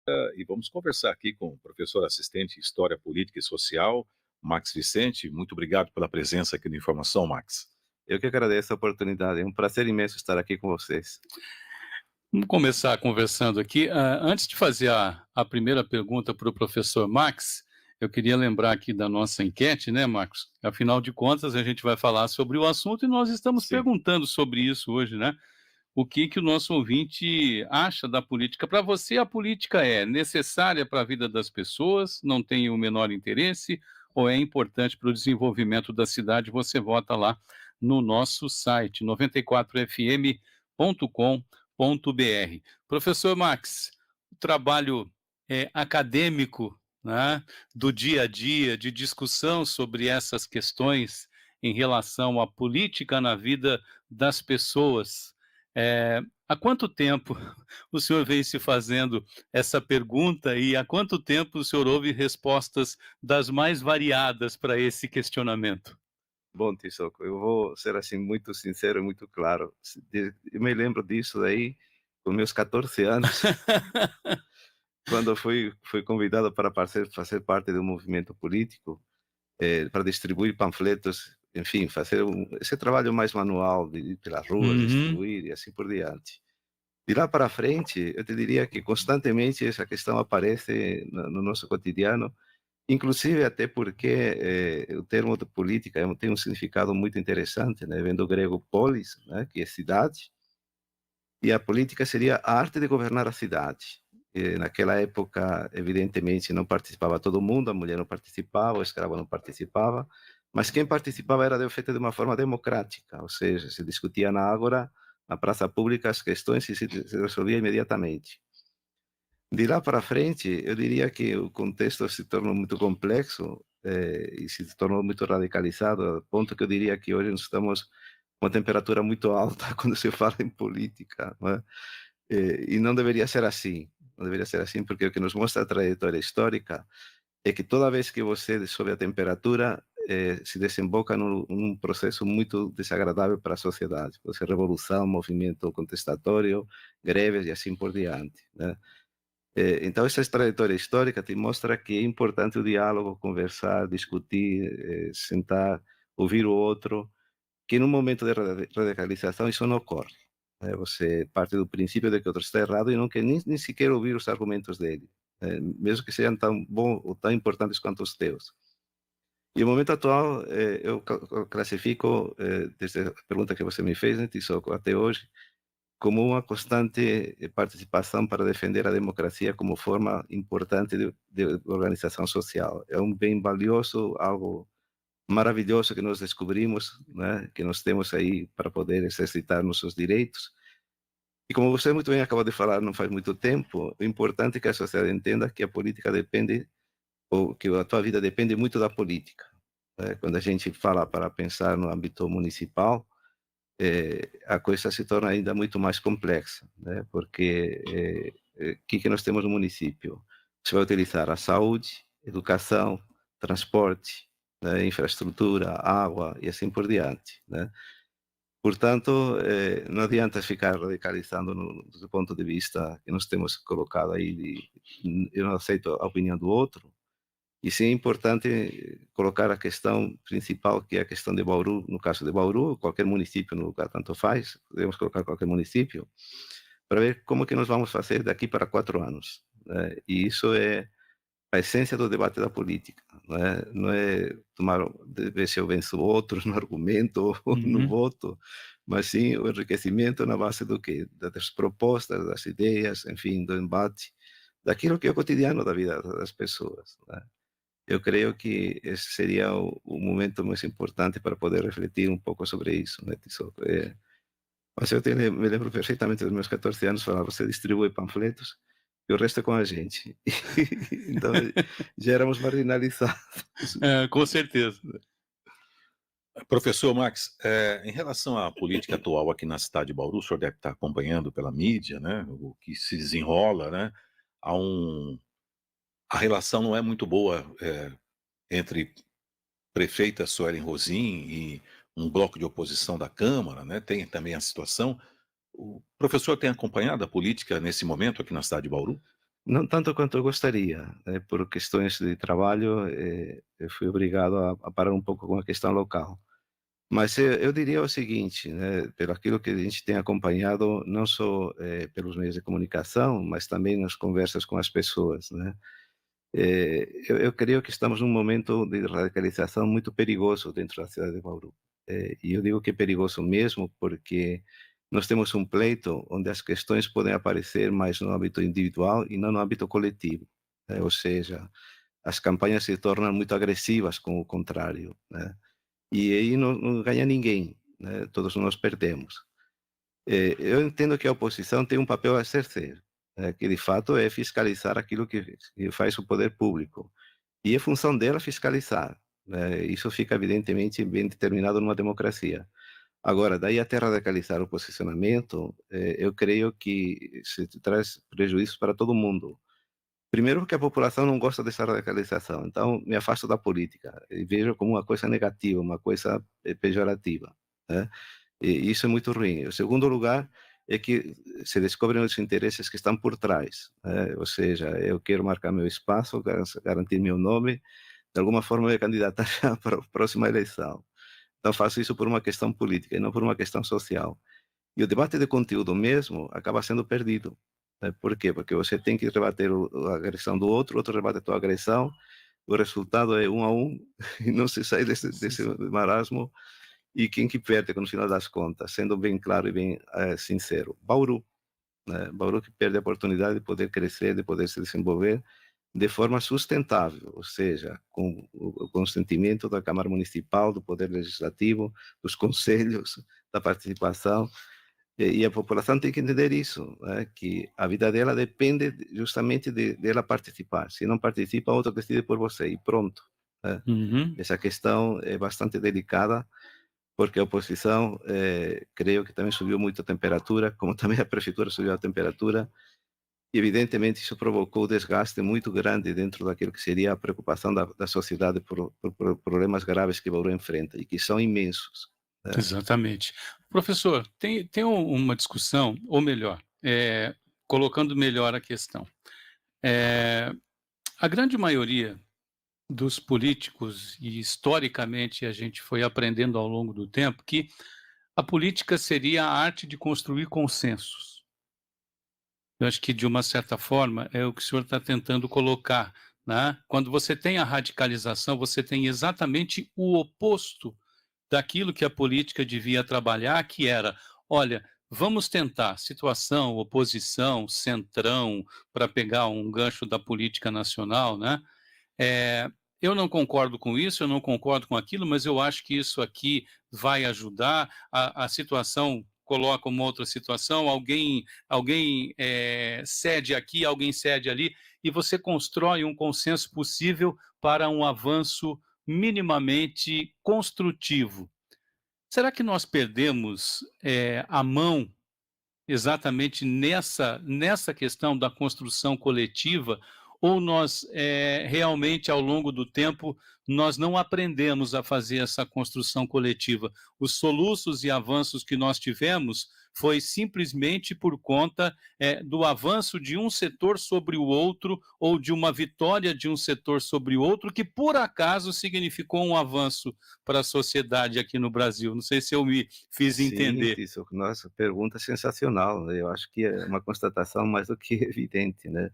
E vamos conversar aqui com o professor assistente em História Política e Social, Max Vicente. Muito obrigado pela presença aqui no Informação, Max. Eu que agradeço a oportunidade, é um prazer imenso estar aqui com vocês. Vamos começar conversando aqui. Antes de fazer a primeira pergunta para o professor Max, eu queria lembrar aqui da nossa enquete, né, Marcos? Afinal de contas, a gente vai falar sobre o assunto e nós estamos Sim. perguntando sobre isso hoje, né? O que que o nosso ouvinte acha da política? Para você, a política é necessária para a vida das pessoas, não tem o menor interesse, ou é importante para o desenvolvimento da cidade? Você vota lá no nosso site, 94fm.com.br. Professor Max, o trabalho acadêmico, né, do dia a dia, de discussão sobre essas questões em relação à política na vida das pessoas, há quanto tempo o senhor vem se fazendo essa pergunta e há quanto tempo o senhor ouve respostas das mais variadas para esse questionamento? Bom, Tissoco, eu vou ser assim muito sincero e muito claro. Eu me lembro disso daí com meus 14 anos, quando eu fui convidado para fazer parte de um movimento político, para distribuir panfletos, enfim, fazer esse trabalho mais manual de ir pelas ruas, Uhum. distribuir e assim por diante. De lá para frente, eu te diria que constantemente essa questão aparece no nosso cotidiano, inclusive até porque o termo de política tem um significado muito interessante, né? Vem do grego polis, né? Que é cidade, e a política seria a arte de governar a cidade. E naquela época, evidentemente, não participava todo mundo, a mulher não participava, o escravo não participava, mas quem participava era feito de uma forma democrática, ou seja, se discutia na ágora, na praça pública, as questões e se resolvia imediatamente. De lá para frente, eu diria que o contexto se tornou muito complexo e se tornou muito radicalizado, a ponto que eu diria que hoje nós estamos com uma temperatura muito alta quando se fala em política, não é? E não deveria ser assim, não deveria ser assim, porque o que nos mostra a trajetória histórica é que toda vez que você sobe a temperatura, se desemboca num processo muito desagradável para a sociedade. Pode ser revolução, movimento contestatório, greves e assim por diante, né? Então, essa trajetória histórica te mostra que é importante o diálogo, conversar, discutir, sentar, ouvir o outro, que num momento de radicalização isso não ocorre. Né? Você parte do princípio de que o outro está errado e não quer nem sequer ouvir os argumentos dele, mesmo que sejam tão bons ou tão importantes quanto os teus. E o momento atual, eu classifico, desde a pergunta que você me fez, né, Tissoco, até hoje, como uma constante participação para defender a democracia como forma importante de organização social. É um bem valioso, algo maravilhoso que nós descobrimos, né, que nós temos aí para poder exercitar nossos direitos. E como você muito bem acabou de falar, não faz muito tempo, o importante é que a sociedade entenda que a política depende, ou que a tua vida depende muito da política. Né? Quando a gente fala para pensar no âmbito municipal, a coisa se torna ainda muito mais complexa, né? Porque que nós temos no município? Você vai utilizar a saúde, educação, transporte, né? Infraestrutura, água e assim por diante, né? Portanto, não adianta ficar radicalizando do ponto de vista que nós temos colocado aí, eu não aceito a opinião do outro, e sim é importante colocar a questão principal, que é a questão de Bauru, no caso de Bauru, qualquer município no lugar tanto faz, podemos colocar qualquer município, para ver como que nós vamos fazer daqui para 4 anos, né? E isso é a essência do debate da política, não é tomar, ver se eu venço o outro no argumento ou no Uhum. voto, mas sim o enriquecimento na base do quê? Das propostas, das ideias, enfim, do embate, daquilo que é o cotidiano da vida das pessoas, né? Eu creio que esse seria o momento mais importante para poder refletir um pouco sobre isso, né, Tissoco? Mas me lembro perfeitamente dos meus 14 anos, falava, você distribui panfletos e o resto é com a gente. Então, já éramos marginalizados. Com certeza. Professor Max, em relação à política atual aqui na cidade de Bauru, o senhor deve estar acompanhando pela mídia, né, o que se desenrola, né? Há a relação não é muito boa entre prefeita Suelen Rosim e um bloco de oposição da Câmara, né? Tem também a situação. O professor tem acompanhado a política nesse momento aqui na cidade de Bauru? Não tanto quanto eu gostaria, por questões de trabalho, eu fui obrigado a parar um pouco com a questão local. Mas eu diria o seguinte, né, pelo aquilo que a gente tem acompanhado, não só, pelos meios de comunicação, mas também nas conversas com as pessoas, né. Eu creio que estamos num momento de radicalização muito perigoso dentro da cidade de Bauru. E eu digo que é perigoso mesmo, porque nós temos um pleito onde as questões podem aparecer mais no âmbito individual e não no âmbito coletivo, ou seja, as campanhas se tornam muito agressivas com o contrário, né, e aí não ganha ninguém, né, todos nós perdemos. Eu entendo que a oposição tem um papel a exercer, que de fato é fiscalizar aquilo que faz o poder público. E é função dela fiscalizar, né, isso fica evidentemente bem determinado numa democracia. Agora, daí até radicalizar o posicionamento, eu creio que se traz prejuízos para todo mundo. Primeiro porque a população não gosta dessa radicalização, então me afasto da política e vejo como uma coisa negativa, uma coisa, pejorativa, né. E isso é muito ruim. O segundo lugar é que se descobrem os interesses que estão por trás, ou seja, eu quero marcar meu espaço, garantir meu nome, de alguma forma me candidatar para a próxima eleição. Então faço isso por uma questão política e não por uma questão social. E o debate de conteúdo mesmo acaba sendo perdido. Por quê? Porque você tem que rebater a agressão do outro, o outro rebate a tua agressão, o resultado é 1 a 1 e não se sai Sim, desse sim. marasmo. E quem que perde no final das contas, sendo bem claro e bem sincero? Bauru, né? Bauru que perde a oportunidade de poder crescer, de poder se desenvolver de forma sustentável, ou seja, com o consentimento da Câmara Municipal, do Poder Legislativo, dos conselhos, da participação. E a população tem que entender isso, né, que a vida dela depende justamente dela participar. Se não participa, outro decide por você e pronto, né. Uhum. Essa questão é bastante delicada, porque a oposição, creio que também subiu muito a temperatura, como também a prefeitura subiu a temperatura, e evidentemente isso provocou um desgaste muito grande dentro daquilo que seria a preocupação da sociedade por problemas graves que Bauru enfrenta e que são imensos, né. Exatamente. Professor, tem uma discussão, ou melhor, colocando melhor a questão, eh, a grande maioria dos políticos, e historicamente a gente foi aprendendo ao longo do tempo, que a política seria a arte de construir consensos. Eu acho que de uma certa forma é o que o senhor está tentando colocar, né. Quando você tem a radicalização, você tem exatamente o oposto daquilo que a política devia trabalhar, que era: "Olha, vamos tentar situação, oposição, centrão", para pegar um gancho da política nacional, né, eh, eu não concordo com isso, eu não concordo com aquilo, mas eu acho que isso aqui vai ajudar, a situação coloca uma outra situação, alguém, cede aqui, alguém cede ali, e você constrói um consenso possível para um avanço minimamente construtivo. Será que nós perdemos, a mão exatamente nessa questão da construção coletiva, ou nós, realmente ao longo do tempo, nós não aprendemos a fazer essa construção coletiva? Os soluços e avanços que nós tivemos foi simplesmente por conta, do avanço de um setor sobre o outro, ou de uma vitória de um setor sobre o outro, que por acaso significou um avanço para a sociedade aqui no Brasil. Não sei se eu me fiz Sim, entender. isso, nossa, pergunta sensacional, né, eu acho que é uma constatação mais do que evidente, né.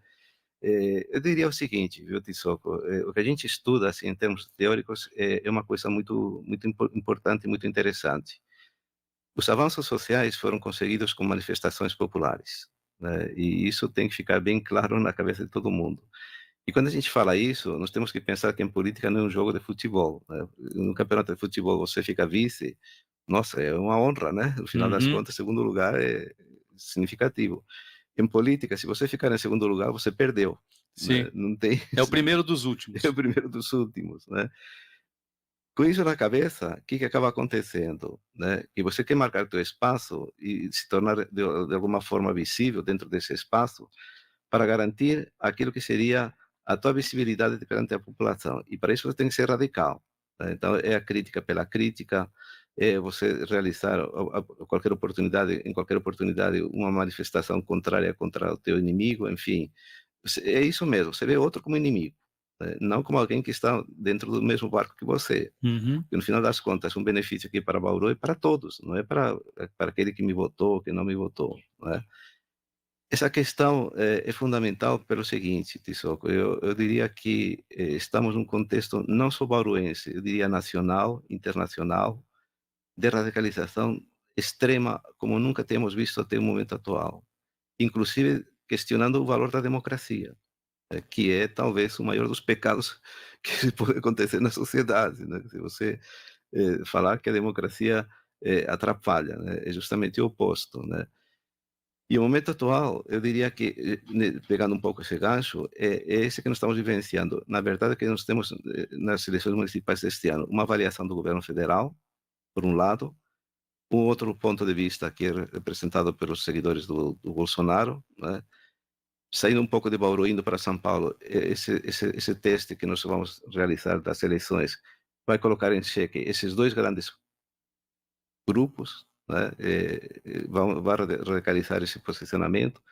Eu diria o seguinte, viu, Tissoco, o que a gente estuda, assim, em termos teóricos, é uma coisa muito importante e muito interessante. Os avanços sociais foram conseguidos com manifestações populares, né, e isso tem que ficar bem claro na cabeça de todo mundo. E quando a gente fala isso, nós temos que pensar que em política não é um jogo de futebol, né. No campeonato de futebol você fica vice, nossa, é uma honra, né, no final das Uhum. contas, segundo lugar é significativo. Em política, se você ficar em segundo lugar, você perdeu, né, Sim, não tem é o primeiro dos é o últimos. primeiro dos últimos, né. Com isso na cabeça, o que que acaba acontecendo, né, que você quer marcar teu espaço e se tornar de alguma forma visível dentro desse espaço, para garantir aquilo que seria a tua visibilidade perante a população. E para isso você tem que ser radical, né. Então é a crítica pela crítica, é você realizar qualquer oportunidade, em qualquer oportunidade, uma manifestação contrária contra o teu inimigo, enfim. É isso mesmo, você vê outro como inimigo, não como alguém que está dentro do mesmo barco que você. Uhum. E no final das contas, um benefício aqui para Bauru é para todos, não é para aquele que me votou, que não me votou, não é? Essa questão é fundamental pelo seguinte, Tissoco, eu diria que estamos num contexto não só bauruense, eu diria nacional, internacional, de radicalização extrema, como nunca temos visto até o momento atual, inclusive questionando o valor da democracia, que é talvez o maior dos pecados que pode acontecer na sociedade, né? Se você falar que a democracia atrapalha, né? É justamente o oposto, né? E o momento atual, eu diria que, pegando um pouco esse gancho, é esse que nós estamos vivenciando. Na verdade, que nós temos, nas eleições municipais deste ano, uma avaliação do governo federal, por um lado, um outro ponto de vista que é representado pelos seguidores do Bolsonaro, né? Saindo um pouco de Bauru, indo para São Paulo, esse teste que nós vamos realizar das eleições vai colocar em xeque esses dois grandes grupos, né? Vai radicalizar esse posicionamento.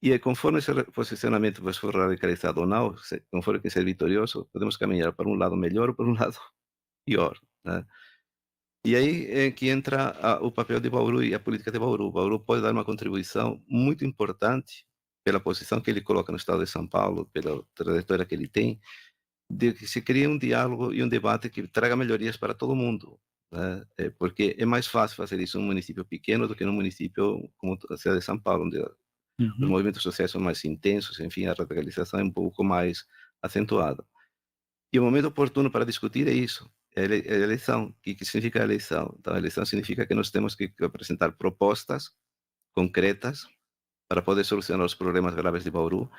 E conforme esse posicionamento for radicalizado ou não, conforme que ser vitorioso, podemos caminhar para um lado melhor ou para um lado pior, né? E aí é que entra o papel de Bauru e a política de Bauru. Bauru pode dar uma contribuição muito importante pela posição que ele coloca no estado de São Paulo, pela trajetória que ele tem, de que se crie um diálogo e um debate que traga melhorias para todo mundo, né? Porque é mais fácil fazer isso em um município pequeno do que num município como a cidade de São Paulo, onde os Uhum. movimentos sociais são mais intensos, enfim, a radicalização é um pouco mais acentuada. E o momento oportuno para discutir é isso, é a eleição. O que significa a eleição? Então, a eleição significa que nós temos que apresentar propostas concretas para poder solucionar os problemas graves de Bauru,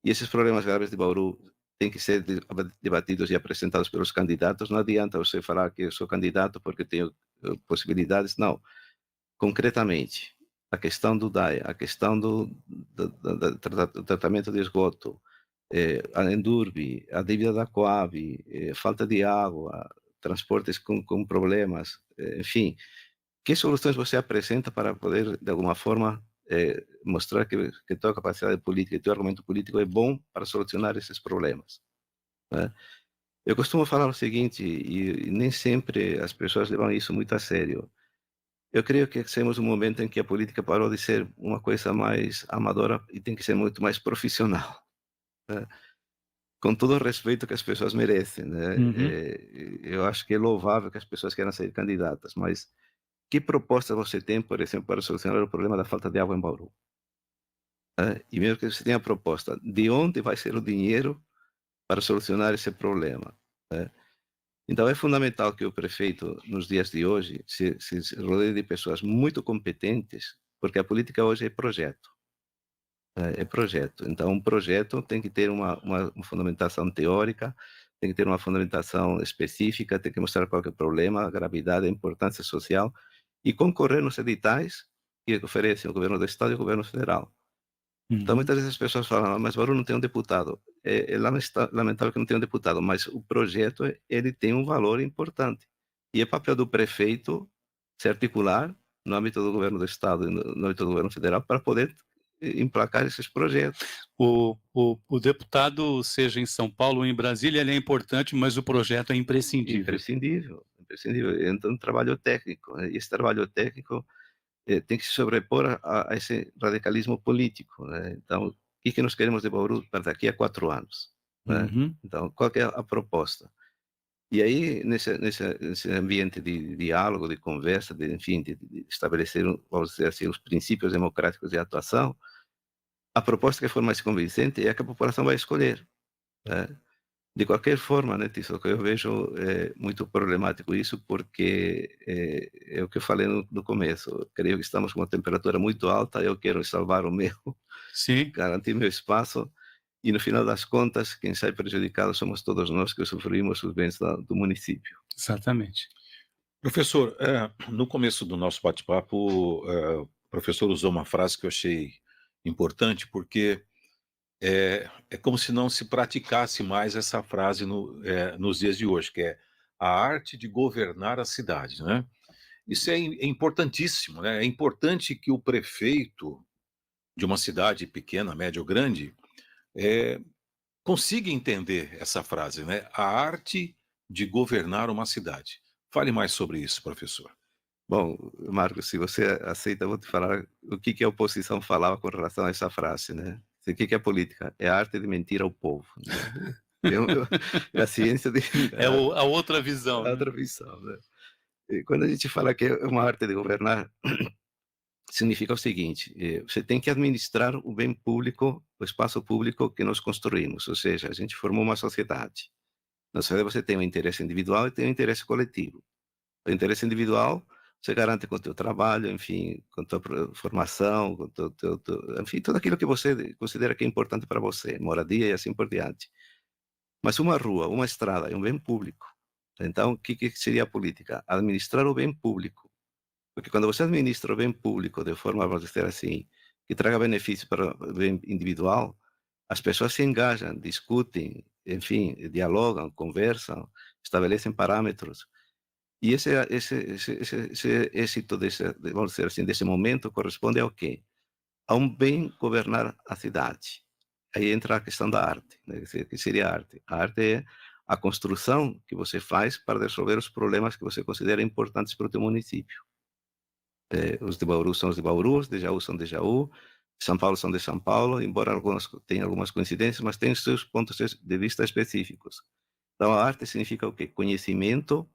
e esses problemas graves de Bauru têm que ser debatidos e apresentados pelos candidatos. Não adianta você falar que eu sou candidato porque tenho possibilidades, não. Concretamente, a questão do DAE, a questão do tratamento de esgoto, a Endurbe, a dívida da Coab, falta de água, transportes com problemas, enfim, que soluções você apresenta para poder, de alguma forma, mostrar que tua capacidade política e teu argumento político é bom para solucionar esses problemas, né? Eu costumo falar o seguinte, e nem sempre as pessoas levam isso muito a sério. Eu creio que temos um momento em que a política parou de ser uma coisa mais amadora e tem que ser muito mais profissional, né? Com todo o respeito que as pessoas merecem, né? Uhum. Eu acho que é louvável que as pessoas queiram ser candidatas, mas que proposta você tem, por exemplo, para solucionar o problema da falta de água em Bauru, né? E mesmo que você tenha a proposta, de onde vai ser o dinheiro para solucionar esse problema, né? Então é fundamental que o prefeito, nos dias de hoje, se rodeie de pessoas muito competentes, porque a política hoje é projeto. É projeto. Então, um projeto tem que ter uma fundamentação teórica, tem que ter uma fundamentação específica, tem que mostrar qual que é o problema, a gravidade, a importância social, e concorrer nos editais que oferecem o governo do estado e o governo federal. Então, Uhum. muitas vezes as pessoas falam: "Ah, mas Bauru não tem um deputado". É lamentável que não tenha um deputado, mas o projeto, ele tem um valor importante. E é papel do prefeito se articular no âmbito do governo do estado e no âmbito do governo federal para poder emplacar esses projetos. O deputado, seja em São Paulo ou em Brasília, ele é importante, mas o projeto é imprescindível. Imprescindível, imprescindível. Então, um trabalho técnico, né, e esse trabalho técnico, tem que se sobrepor a esse radicalismo político, né. Então, o que nós queremos de Bauru para daqui a 4 anos, né. Uhum. Então, qual que é a proposta? E aí, nesse ambiente de diálogo, de conversa, de enfim, de estabelecer, vamos dizer assim, os princípios democráticos de atuação, a proposta que for mais convincente é a que a população vai escolher, né. De qualquer forma, né, Tissoco, eu vejo muito problemático isso, porque é o que eu falei no começo. Eu creio que estamos com uma temperatura muito alta. Eu quero salvar o meu, Sim, garantir meu espaço, e no final das contas, quem sai prejudicado somos todos nós que usufruímos os bens do município. exatamente. Professor, no começo do nosso bate-papo, o professor usou uma frase que eu achei importante, porque é como se não se praticasse mais essa frase nos dias de hoje, que é a arte de governar a cidade, né? Isso é importantíssimo, né? É importante que o prefeito de uma cidade pequena, média ou grande, consiga entender essa frase, né? A arte de governar uma cidade. Fale mais sobre isso, professor. Bom, Marcos, se você aceita, eu vou te falar o que a oposição falava com relação a essa frase, né? O que é política? É a arte de mentir ao povo, né? É a ciência de É a outra visão, a outra visão, né? E quando a gente fala que é uma arte de governar, significa o seguinte: você tem que administrar o bem público, o espaço público que nós construímos, ou seja, a gente formou uma sociedade. Na sociedade você tem um interesse individual e tem um interesse coletivo. O interesse individual você garante com o teu trabalho, enfim, com a tua formação, com enfim, tudo aquilo que você considera que é importante para você, moradia e assim por diante. Mas uma rua, uma estrada é um bem público. Então, o que seria a política? Administrar o bem público. Porque quando você administra o bem público de forma, vamos dizer assim, que traga benefício para o bem individual, as pessoas se engajam, discutem, enfim, dialogam, conversam, estabelecem parâmetros. E esse êxito vamos dizer assim, desse momento corresponde ao quê? A um bem governar a cidade. Aí entra a questão da arte, né? Que seria a arte. A arte é a construção que você faz para resolver os problemas que você considera importantes para o teu município. Os de Bauru são os de Bauru, os de Jaú são de Jaú, São Paulo são de São Paulo, embora tenham algumas coincidências, mas têm os seus pontos de vista específicos. Então, a arte significa o quê? Conhecimento,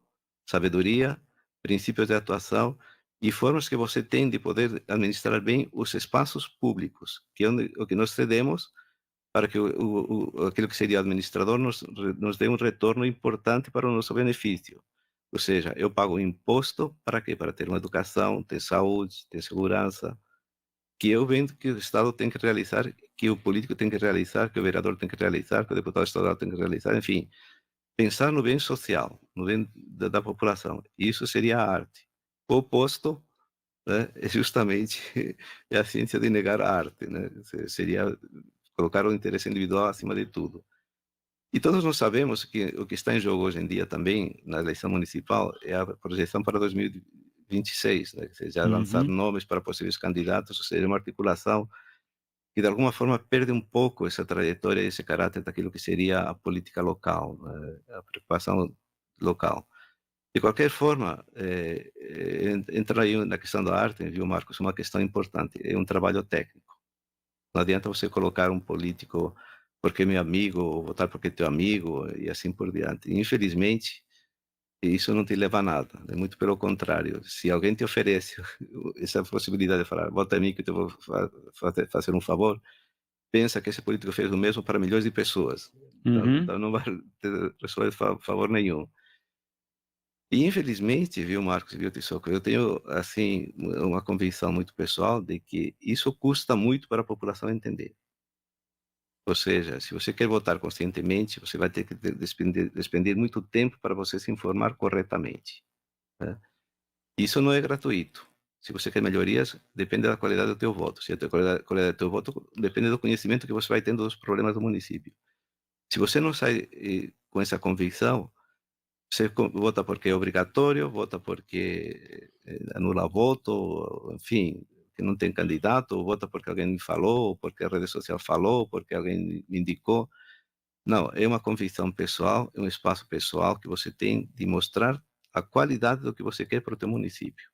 sabedoria, princípios de atuação e formas que você tem de poder administrar bem os espaços públicos, que é o que nós cedemos para que aquilo que seria administrador nos dê um retorno importante para o nosso benefício. Ou seja, eu pago imposto para quê? Para ter uma educação, ter saúde, ter segurança, que eu vendo que o Estado tem que realizar, que o político tem que realizar, que o vereador tem que realizar, que o deputado estadual tem que realizar, enfim, pensar no bem social, no bem da população. Isso seria a arte. O oposto, né, é justamente é a ciência de negar a arte, né? Seria colocar o interesse individual acima de tudo. E todos nós sabemos que o que está em jogo hoje em dia também, na eleição municipal, é a projeção para 2026, né? Já lançar nomes para possíveis candidatos, ou seja, uma articulação que de alguma forma perde um pouco essa trajetória, esse caráter daquilo que seria a política local, né? A preocupação local. De qualquer forma, entra aí na questão da arte, viu, Marcos, uma questão importante, é um trabalho técnico. Não adianta você colocar um político porque é meu amigo, ou votar porque é teu amigo, e assim por diante. Infelizmente, isso não te leva a nada, é muito pelo contrário. Se alguém te oferece essa possibilidade de falar, vota em mim que eu vou fazer um favor, pensa que esse político fez o mesmo para milhões de pessoas. Então não vai resolver favor nenhum. E infelizmente, viu, Marcos, viu, Tissoco, eu tenho, assim, uma convicção muito pessoal de que isso custa muito para a população entender. Ou seja, se você quer votar conscientemente, você vai ter que despender muito tempo para você se informar corretamente, né? Isso não é gratuito. Se você quer melhorias, depende da qualidade do teu voto. Se a qualidade do teu voto depende do conhecimento que você vai tendo dos problemas do município. Se você não sai com essa convicção, você vota porque é obrigatório, vota porque anula voto, enfim, que não tem candidato, ou vota porque alguém me falou, ou porque a rede social falou, ou porque alguém me indicou. Não, é uma convicção pessoal, é um espaço pessoal que você tem de mostrar a qualidade do que você quer para o teu município.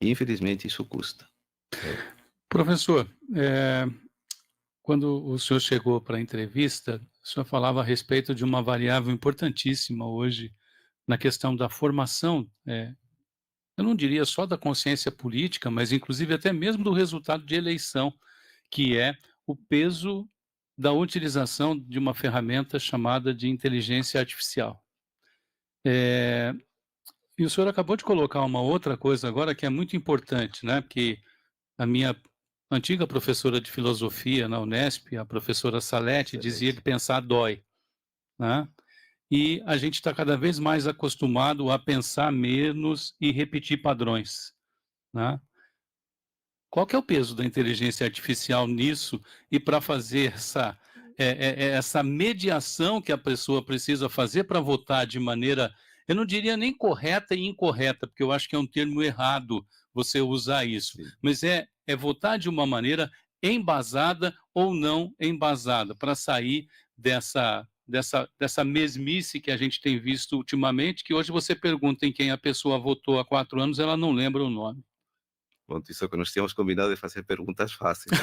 E, infelizmente, isso custa. Professor, quando o senhor chegou para a entrevista, o senhor falava a respeito de uma variável importantíssima hoje na questão da formação, eu não diria só da consciência política, mas inclusive até mesmo do resultado de eleição, que é o peso da utilização de uma ferramenta chamada de inteligência artificial. E o senhor acabou de colocar uma outra coisa agora que é muito importante, né? Que a minha antiga professora de filosofia na Unesp, a professora Salete, dizia que pensar dói, né? E a gente está cada vez mais acostumado a pensar menos e repetir padrões, né? Qual que é o peso da inteligência artificial nisso e para fazer essa mediação que a pessoa precisa fazer para votar de maneira, eu não diria nem correta e incorreta, porque eu acho que é um termo errado você usar isso, Sim. mas é votar de uma maneira embasada ou não embasada, para sair dessa mesmice que a gente tem visto ultimamente, que hoje você pergunta em quem a pessoa votou há 4 anos, ela não lembra o nome. Bom, isso que nós tínhamos combinado de fazer perguntas fáceis.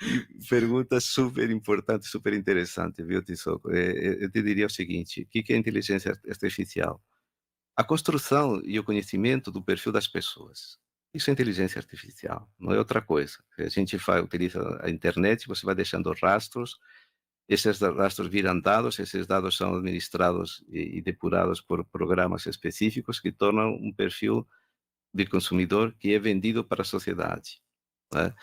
E perguntas super importantes, super interessantes, viu, Tissoco? Eu te diria o seguinte: o que é inteligência artificial? A construção e o conhecimento do perfil das pessoas. Isso é inteligência artificial, não é outra coisa. A gente utiliza a internet, você vai deixando rastros, esses rastros viram dados, esses dados são administrados e depurados por programas específicos que tornam um perfil de consumidor que é vendido para a sociedade, né?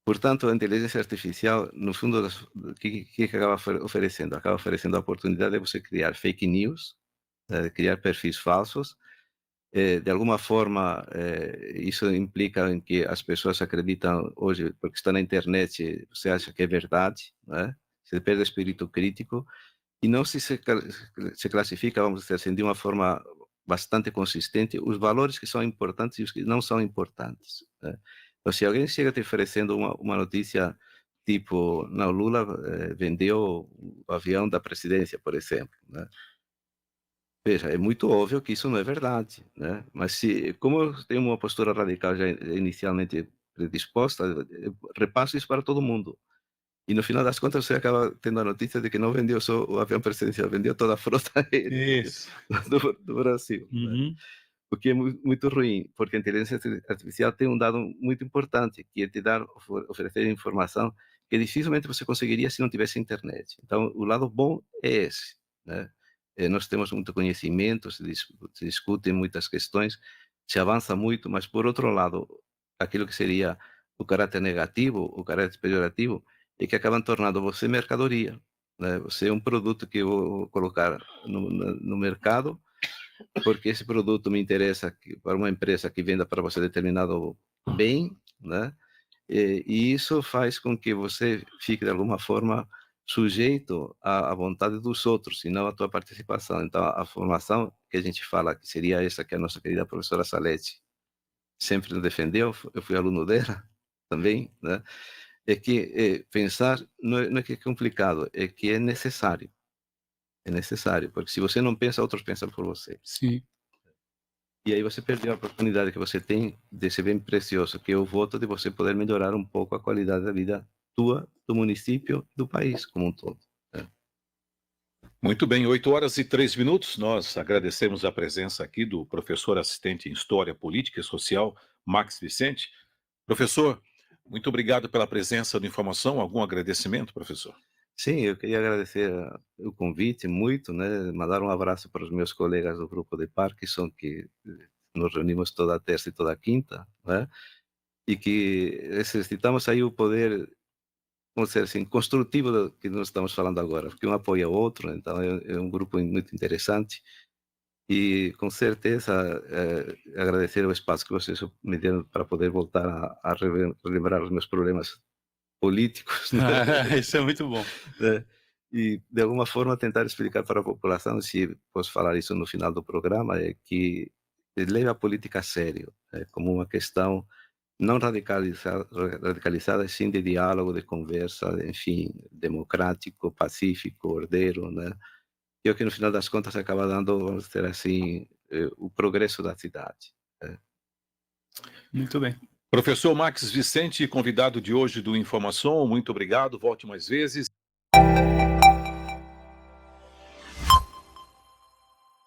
Portanto, a inteligência artificial, no fundo, o que acaba oferecendo? Acaba oferecendo a oportunidade de você criar fake news, criar perfis falsos. De alguma forma, isso implica em que as pessoas acreditam hoje, porque está na internet, você acha que é verdade, né? Você perde o espírito crítico e não se classifica, vamos dizer assim, de uma forma bastante consistente os valores que são importantes e os que não são importantes, né? Então, se alguém chega te oferecendo uma notícia tipo, não, Lula vendeu o avião da presidência, por exemplo, né? Veja, é muito óbvio que isso não é verdade, né? Mas como eu tenho uma postura radical já inicialmente predisposta, eu repasso isso para todo mundo. E no final das contas você acaba tendo a notícia de que não vendeu só o avião presidencial, vendeu toda a frota aérea Isso. do Brasil, né? Uhum. O que é muito ruim, porque a inteligência artificial tem um dado muito importante, que é te dar, oferecer informação que dificilmente você conseguiria se não tivesse internet. Então, o lado bom é esse, né? Nós temos muito conhecimento, se discutem muitas questões, se avança muito, mas, por outro lado, aquilo que seria o caráter negativo, o caráter pejorativo, é que acabam tornando você mercadoria, né? Você é um produto que eu vou colocar no mercado, porque esse produto me interessa para uma empresa que venda para você determinado bem, né? E isso faz com que você fique, de alguma forma, sujeito à vontade dos outros, e não à tua participação. Então, a formação que a gente fala, que seria essa que a nossa querida professora Salete sempre nos defendeu, eu fui aluno dela também, né? É que pensar não é que é complicado, é que é necessário. É necessário, porque se você não pensa, outros pensam por você. Sim. E aí você perdeu a oportunidade que você tem desse bem precioso, que é o voto, de você poder melhorar um pouco a qualidade da vida tua, do município, do país como um todo, né? Muito bem, 8h03. Nós agradecemos a presença aqui do professor assistente em História Política e Social, Max Vicente. Professor, muito obrigado pela presença do Informação. Algum agradecimento, professor? Sim, eu queria agradecer o convite muito, né? Mandar um abraço para os meus colegas do grupo de Parkinson, que nos reunimos toda terça e toda quinta, né? E que exercitamos aí o poder, vamos dizer assim, construtivo do que nós estamos falando agora, porque um apoia o outro, então é um grupo muito interessante. E com certeza agradecer o espaço que vocês me deram para poder voltar a relembrar os meus problemas políticos, né? Isso é muito bom. Né? E de alguma forma tentar explicar para a população, se posso falar isso no final do programa, é que leve a política a sério, como uma questão não radicalizada, sim de diálogo, de conversa, enfim, democrático, pacífico, ordeiro, né? E o que no final das contas acaba dando, vamos dizer assim, o progresso da cidade, né? Muito bem. Professor Max Vicente, convidado de hoje do Informação, muito obrigado. Volte mais vezes.